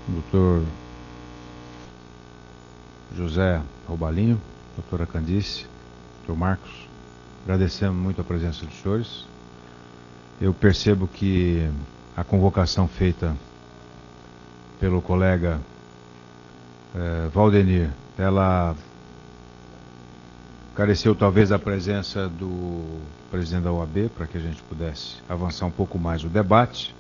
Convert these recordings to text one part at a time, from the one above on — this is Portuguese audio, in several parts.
Doutor José Robalinho, doutora Candice, doutor Marcos, agradecemos muito a presença dos senhores. Eu percebo que a convocação feita pelo colega Valdenir, ela careceu talvez da presença do presidente da OAB, para que a gente pudesse avançar um pouco mais o debate,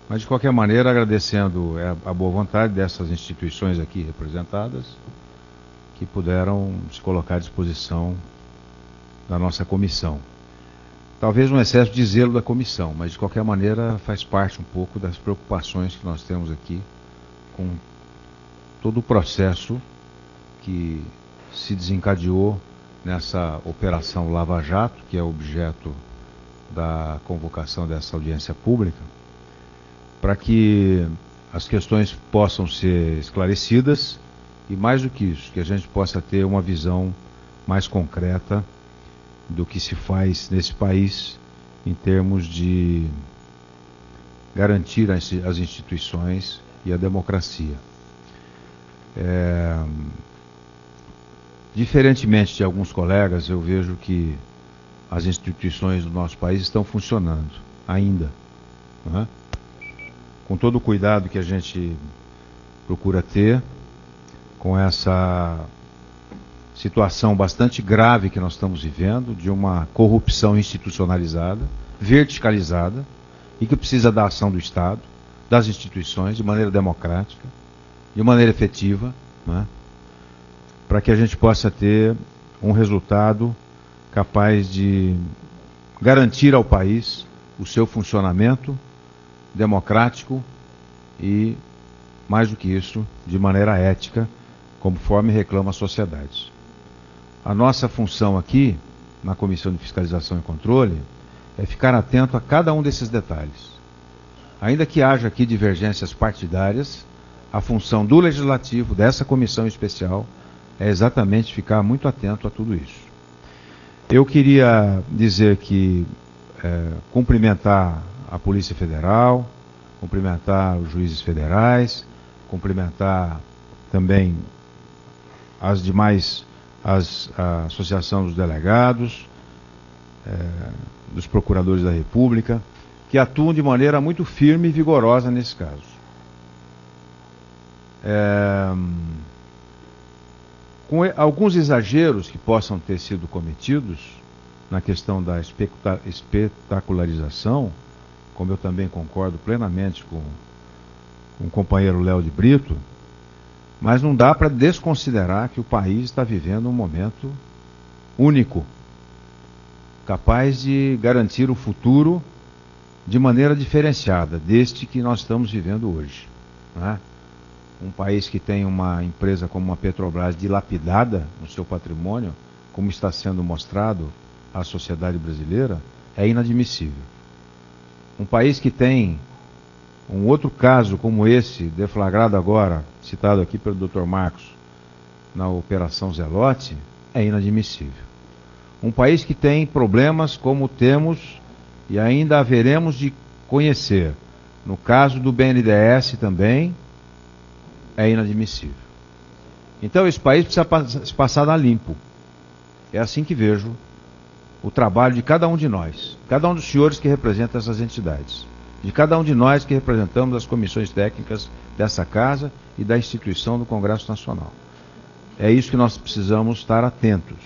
mas de qualquer maneira agradecendo a boa vontade dessas instituições aqui representadas, que puderam se colocar à disposição da nossa comissão. Talvez um excesso de zelo da comissão, mas de qualquer maneira faz parte um pouco das preocupações que nós temos aqui com todo o processo que se desencadeou nessa operação Lava Jato, que é objeto da convocação dessa audiência pública, para que as questões possam ser esclarecidas e, mais do que isso, que a gente possa ter uma visão mais concreta do que se faz nesse país em termos de garantir as instituições e a democracia. Diferentemente de alguns colegas, eu vejo que as instituições do nosso país estão funcionando ainda, não é? Com todo o cuidado que a gente procura ter, com essa situação bastante grave que nós estamos vivendo, de uma corrupção institucionalizada, verticalizada, e que precisa da ação do Estado, das instituições, de maneira democrática, de maneira efetiva, não é? Para que a gente possa ter um resultado capaz de garantir ao país o seu funcionamento democrático e, mais do que isso, de maneira ética, conforme reclama a sociedade. A nossa função aqui, na Comissão de Fiscalização e Controle, é ficar atento a cada um desses detalhes. Ainda que haja aqui divergências partidárias, a função do Legislativo, dessa comissão especial, é exatamente ficar muito atento a tudo isso. Eu queria dizer que cumprimentar a Polícia Federal, cumprimentar os juízes federais, cumprimentar também a Associação dos Delegados, dos Procuradores da República, que atuam de maneira muito firme e vigorosa nesse caso. Com alguns exageros que possam ter sido cometidos na questão da espetacularização, como eu também concordo plenamente com o companheiro Léo de Brito, mas não dá para desconsiderar que o país está vivendo um momento único, capaz de garantir o futuro de maneira diferenciada deste que nós estamos vivendo hoje, não é? Um país que tem uma empresa como a Petrobras dilapidada no seu patrimônio, como está sendo mostrado à sociedade brasileira, é inadmissível. Um país que tem um outro caso como esse, deflagrado agora, citado aqui pelo Dr. Marcos, na Operação Zelote, é inadmissível. Um país que tem problemas como temos e ainda haveremos de conhecer, no caso do BNDES também, é inadmissível. Então esse país precisa se passar a limpo. É assim que vejo o trabalho de cada um de nós, cada um dos senhores que representam essas entidades, de cada um de nós que representamos as comissões técnicas dessa casa e da instituição do Congresso Nacional. É isso que nós precisamos estar atentos.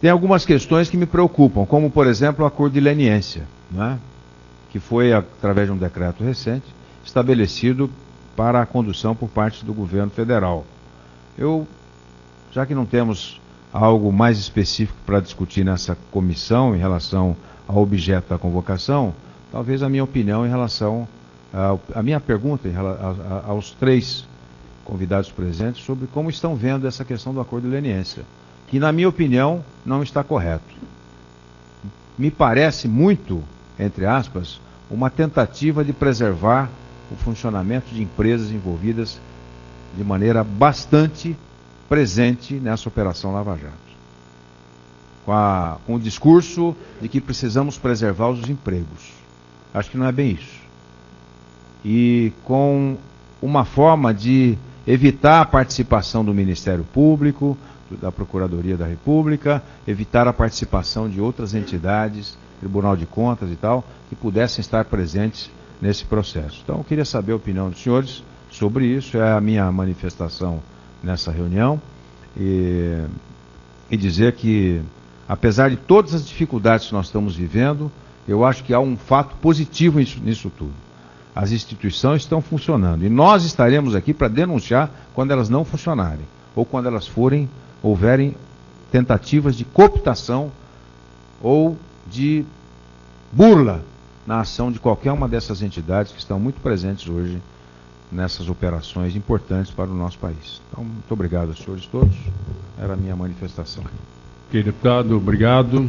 Tem algumas questões que me preocupam, como por exemplo o acordo de leniência, né, que foi, através de um decreto recente, estabelecido para a condução por parte do governo federal. Já que não temos algo mais específico para discutir nessa comissão em relação ao objeto da convocação, talvez a minha opinião em relação, a minha pergunta aos três convidados presentes sobre como estão vendo essa questão do acordo de leniência, que na minha opinião não está correto. Me parece muito, entre aspas, uma tentativa de preservar o funcionamento de empresas envolvidas de maneira bastante presente nessa Operação Lava Jato. Com o discurso de que precisamos preservar os empregos. Acho que não é bem isso. e com uma forma de evitar a participação do Ministério Público, da Procuradoria da República, evitar a participação de outras entidades, Tribunal de Contas e tal, que pudessem estar presentes nesse processo. Então, eu queria saber a opinião dos senhores sobre isso, é a minha manifestação nessa reunião, e dizer que, apesar de todas as dificuldades que nós estamos vivendo, eu acho que há um fato positivo nisso tudo. As instituições estão funcionando e nós estaremos aqui para denunciar quando elas não funcionarem ou quando elas houverem tentativas de cooptação ou de burla na ação de qualquer uma dessas entidades que estão muito presentes hoje nessas operações importantes para o nosso país. Então, muito obrigado aos senhores todos. Era a minha manifestação. Ok, deputado, obrigado.